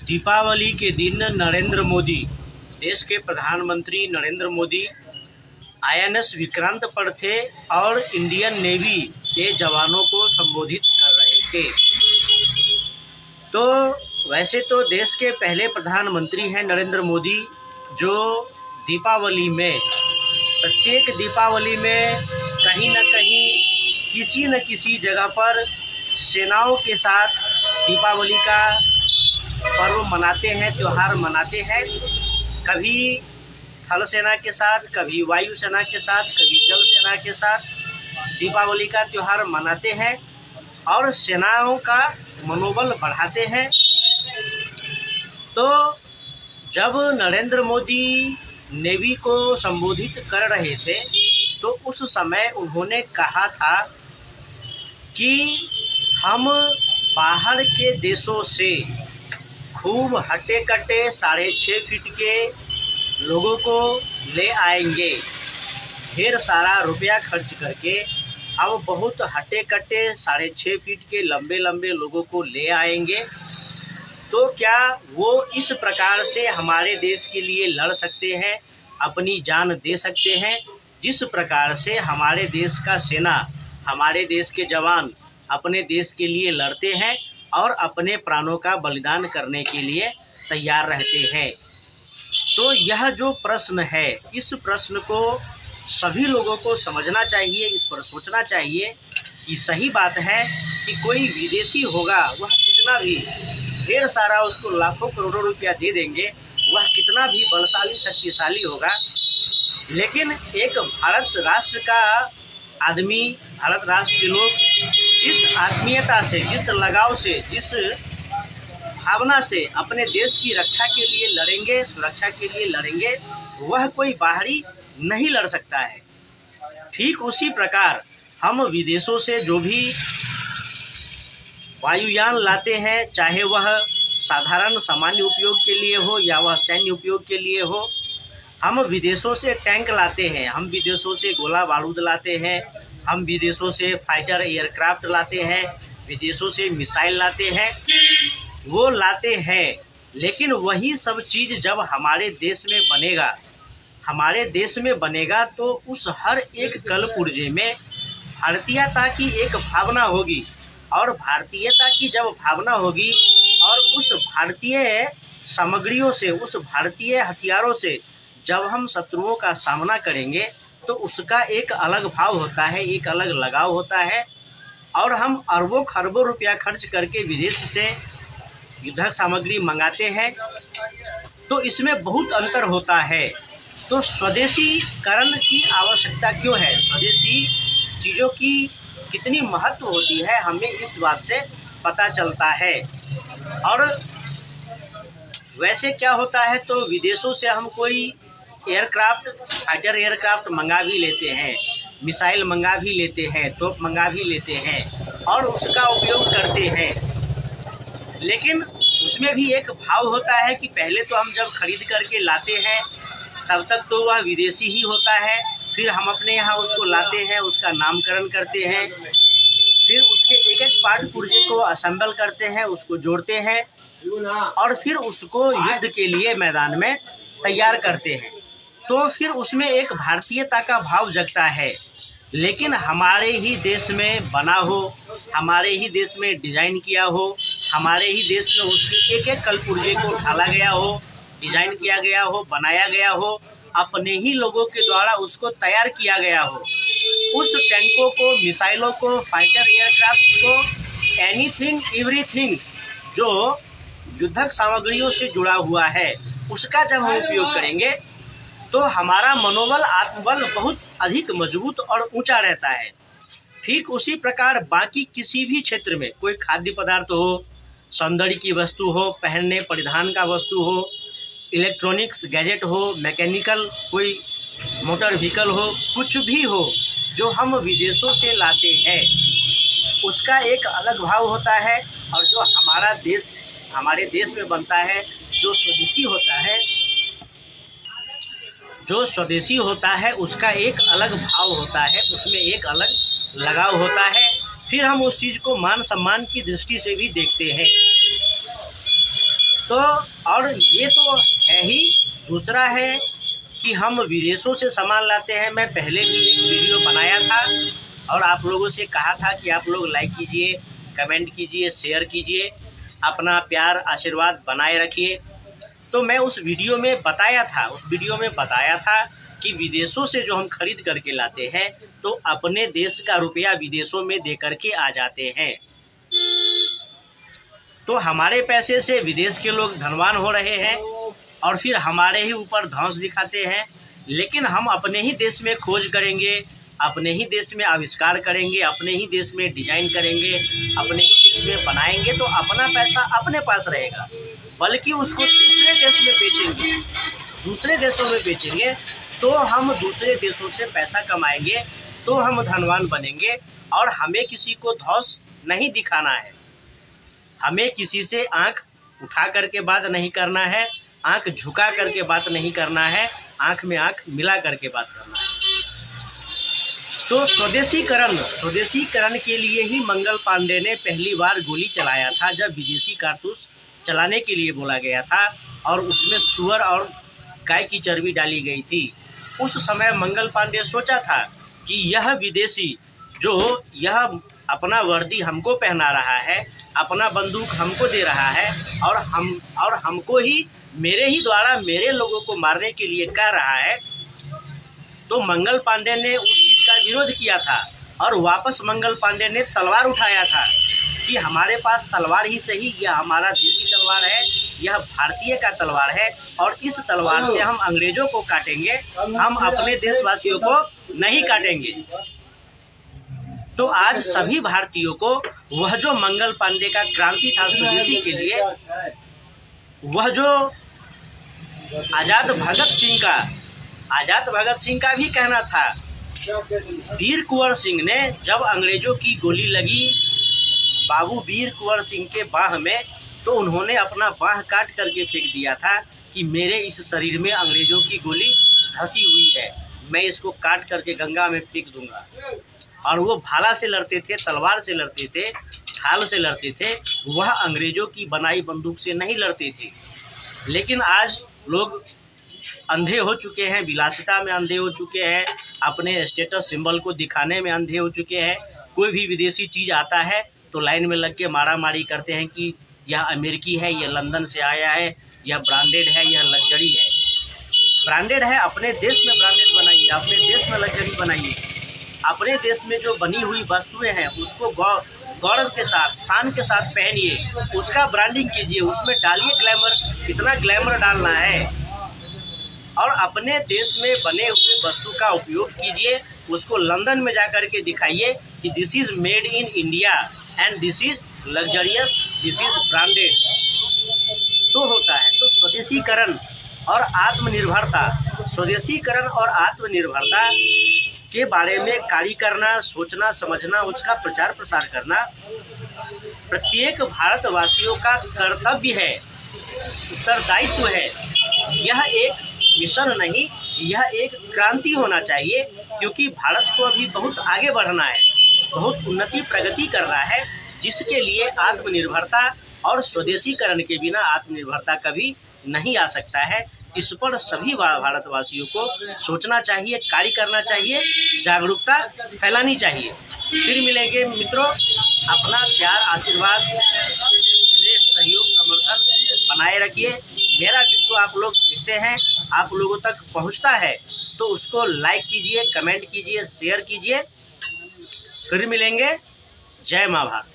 दीपावली के दिन नरेंद्र मोदी, देश के प्रधानमंत्री नरेंद्र मोदी आईएनएस विक्रांत पर थे और इंडियन नेवी के जवानों को संबोधित कर रहे थे। तो वैसे तो देश के पहले प्रधानमंत्री हैं नरेंद्र मोदी, जो दीपावली में, प्रत्येक दीपावली में कहीं न कहीं किसी न किसी जगह पर सेनाओं के साथ दीपावली का पर्व मनाते हैं, त्यौहार मनाते हैं। कभी थल सेना के साथ, कभी वायु सेना के साथ, कभी जल सेना के साथ दीपावली का त्यौहार मनाते हैं और सेनाओं का मनोबल बढ़ाते हैं। तो जब नरेंद्र मोदी नेवी को संबोधित कर रहे थे तो उस समय उन्होंने कहा था कि हम बाहर के देशों से खूब हटे-कटे 6.5 फीट के लोगों को ले आएंगे। ढेर सारा रुपया खर्च करके हम बहुत हटे-कटे 6.5 फीट के लंबे लंबे लोगों को ले आएंगे। तो क्या वो इस प्रकार से हमारे देश के लिए लड़ सकते हैं, अपनी जान दे सकते हैं, जिस प्रकार से हमारे देश का सेना, हमारे देश के जवान अपने देश के लिए लड़ते हैं और अपने प्राणों का बलिदान करने के लिए तैयार रहते हैं। तो यह जो प्रश्न है, इस प्रश्न को सभी लोगों को समझना चाहिए, इस पर सोचना चाहिए कि सही बात है कि कोई विदेशी होगा, वह कितना भी ढेर सारा, उसको लाखों करोड़ों रुपया दे देंगे, वह कितना भी बलशाली शक्तिशाली होगा, लेकिन एक भारत राष्ट्र का आदमी, भारत राष्ट्र के लोग जिस आत्मीयता से, जिस लगाव से, जिस भावना से अपने देश की रक्षा के लिए लड़ेंगे, सुरक्षा के लिए लड़ेंगे, वह कोई बाहरी नहीं लड़ सकता है। ठीक उसी प्रकार हम विदेशों से जो भी वायुयान लाते हैं, चाहे वह साधारण सामान्य उपयोग के लिए हो या वह सैन्य उपयोग के लिए हो, हम विदेशों से टैंक लाते हैं, हम विदेशों से गोला बारूद लाते हैं, हम विदेशों से फाइटर एयरक्राफ्ट लाते हैं, विदेशों से मिसाइल लाते हैं, वो लाते हैं। लेकिन वही सब चीज़ जब हमारे देश में बनेगा, हमारे देश में बनेगा, तो उस हर एक कल पुर्जे में भारतीयता की एक भावना होगी, और भारतीयता की जब भावना होगी और उस भारतीय सामग्रियों से, उस भारतीय हथियारों से जब हम शत्रुओं का सामना करेंगे तो उसका एक अलग भाव होता है, एक अलग लगाव होता है। और हम अरबों खरबों रुपया खर्च करके विदेश से युद्धक सामग्री मंगाते हैं, तो इसमें बहुत अंतर होता है। तो स्वदेशीकरण की आवश्यकता क्यों है, स्वदेशी चीज़ों की कितनी महत्व होती है, हमें इस बात से पता चलता है। और वैसे क्या होता है, तो विदेशों से हम कोई एयरक्राफ्ट, फाइटर एयरक्राफ्ट मंगा भी लेते हैं, मिसाइल मंगा भी लेते हैं, तोप मंगा भी लेते हैं और उसका उपयोग करते हैं। लेकिन उसमें भी एक भाव होता है कि पहले तो हम जब खरीद करके लाते हैं तब तक तो वह विदेशी ही होता है, फिर हम अपने यहाँ उसको लाते हैं, उसका नामकरण करते हैं, फिर उसके एक एक पार्ट पुर्जे को असेंबल करते हैं, उसको जोड़ते हैं और फिर उसको युद्ध के लिए मैदान में तैयार करते हैं। तो फिर उसमें एक भारतीयता का भाव जगता है। लेकिन हमारे ही देश में बना हो, हमारे ही देश में डिज़ाइन किया हो, हमारे ही देश में उसके एक एक कलपुर्जे को ढाला गया हो, डिज़ाइन किया गया हो, बनाया गया हो, अपने ही लोगों के द्वारा उसको तैयार किया गया हो, उस टैंकों को, मिसाइलों को, फाइटर एयरक्राफ्ट को, एनीथिंग एवरीथिंग जो युद्धक सामग्रियों से जुड़ा हुआ है, उसका जब हम उपयोग करेंगे तो हमारा मनोबल, आत्मबल बहुत अधिक मजबूत और ऊंचा रहता है। ठीक उसी प्रकार बाकी किसी भी क्षेत्र में, कोई खाद्य पदार्थ हो, सौंदर्य की वस्तु हो, पहनने परिधान का वस्तु हो, इलेक्ट्रॉनिक्स गैजेट हो, मैकेनिकल कोई मोटर व्हीकल हो, कुछ भी हो जो हम विदेशों से लाते हैं, उसका एक अलग भाव होता है। और जो हमारा देश, हमारे देश में बनता है, जो स्वदेशी होता है, जो स्वदेशी होता है, उसका एक अलग भाव होता है, उसमें एक अलग लगाव होता है। फिर हम उस चीज़ को मान सम्मान की दृष्टि से भी देखते हैं। तो और ये तो है ही, दूसरा है कि हम विदेशों से सामान लाते हैं। मैं पहले भी एक वीडियो बनाया था और आप लोगों से कहा था कि आप लोग लाइक कीजिए, कमेंट कीजिए, शेयर कीजिए, अपना प्यार आशीर्वाद बनाए रखिए। तो मैं उस वीडियो में बताया था कि विदेशों से जो हम खरीद करके लाते हैं तो अपने देश का रुपया विदेशों में दे करके आ जाते हैं, तो हमारे पैसे से विदेश के लोग धनवान हो रहे हैं और फिर हमारे ही ऊपर धौंस दिखाते हैं। लेकिन हम अपने ही देश में खोज करेंगे, अपने ही देश में आविष्कार करेंगे, अपने ही देश में डिजाइन करेंगे, अपने ही देश में बनाएंगे, तो अपना पैसा अपने पास रहेगा, बल्कि उसको दूसरे देश में बेचेंगे, दूसरे देशों में बेचेंगे, तो हम दूसरे देशों से पैसा कमाएंगे, तो हम धनवान बनेंगे। और हमें किसी को धौंस नहीं दिखाना है, हमें किसी से आंख उठा करके बात नहीं करना है, आंख झुका करके बात नहीं करना है, आंख में आंख मिला करके बात करना है। तो स्वदेशीकरण के लिए ही मंगल पांडे ने पहली बार गोली चलाया था, जब विदेशी कारतूस चलाने के लिए बोला गया था और उसमें सुअर और गाय की चर्बी डाली गई थी। उस समय मंगल पांडे सोचा था कि यह विदेशी जो यह अपना वर्दी हमको पहना रहा है, अपना बंदूक हमको दे रहा है और हमको ही मेरे ही द्वारा मेरे लोगों को मारने के लिए कह रहा है, तो मंगल पांडे ने उस चीज़ का विरोध किया था और वापस मंगल पांडे ने तलवार उठाया था कि हमारे पास तलवार ही सही, यह हमारा देसी तलवार है, यह भारतीय का तलवार है और इस तलवार से हम अंग्रेजों को काटेंगे, हम अपने देशवासियों को नहीं काटेंगे। तो आज सभी भारतीयों को वह जो मंगल पांडे का क्रांति था स्वदेशी के लिए, वह जो आजाद भगत सिंह का भी कहना था। वीर कुंवर सिंह ने जब अंग्रेजों की गोली लगी बाबू वीर कुंवर सिंह के बाह में, तो उन्होंने अपना बाह काट करके फेंक दिया था कि मेरे इस शरीर में अंग्रेजों की गोली धंसी हुई है, मैं इसको काट करके गंगा में फेंक दूंगा। और वो भाला से लड़ते थे, तलवार से लड़ते थे, ढाल से लड़ते थे, वह अंग्रेजों की बनाई बंदूक से नहीं लड़ते थे। लेकिन आज लोग अंधे हो चुके हैं, विलासिता में अंधे हो चुके हैं, अपने स्टेटस सिंबल को दिखाने में अंधे हो चुके हैं। कोई भी विदेशी चीज़ आता है तो लाइन में लग के मारा मारी करते हैं कि यह अमेरिकी है, यह लंदन से आया है, यह ब्रांडेड है, यह लग्जरी है। ब्रांडेड है, अपने देश में ब्रांडेड बनाइए, अपने देश में लग्जरी बनाइए। अपने देश में जो बनी हुई वस्तुएं हैं उसको गौरव के साथ, शान के साथ पहनिए, उसका ब्रांडिंग कीजिए, उसमें डालिए ग्लैमर, कितना ग्लैमर डालना है, और अपने देश में बने हुए वस्तु का उपयोग कीजिए। उसको लंदन में जाकर के दिखाइए कि this is made in India and this is luxurious, this is branded. तो होता है। तो स्वदेशीकरण और आत्मनिर्भरता के बारे में कार्य करना, सोचना, समझना, उसका प्रचार प्रसार करना प्रत्येक भारतवासियों का कर्तव्य है, उत्तरदायित्व है। यह एक मिशन नहीं, यह एक क्रांति होना चाहिए, क्योंकि भारत को अभी बहुत आगे बढ़ना है, बहुत उन्नति प्रगति करना है, जिसके लिए आत्मनिर्भरता और स्वदेशीकरण के बिना आत्मनिर्भरता कभी नहीं आ सकता है। इस पर सभी भारतवासियों को सोचना चाहिए, कार्य करना चाहिए, जागरूकता फैलानी चाहिए। फिर मिलेंगे मित्रों, अपना प्यार, आशीर्वाद, सहयोग, समर्थन बनाए रखिए। मेरा वीडियो आप लोग देखते हैं, आप लोगों तक पहुंचता है तो उसको लाइक कीजिए, कमेंट कीजिए, शेयर कीजिए। फिर मिलेंगे। जय माँ भारत।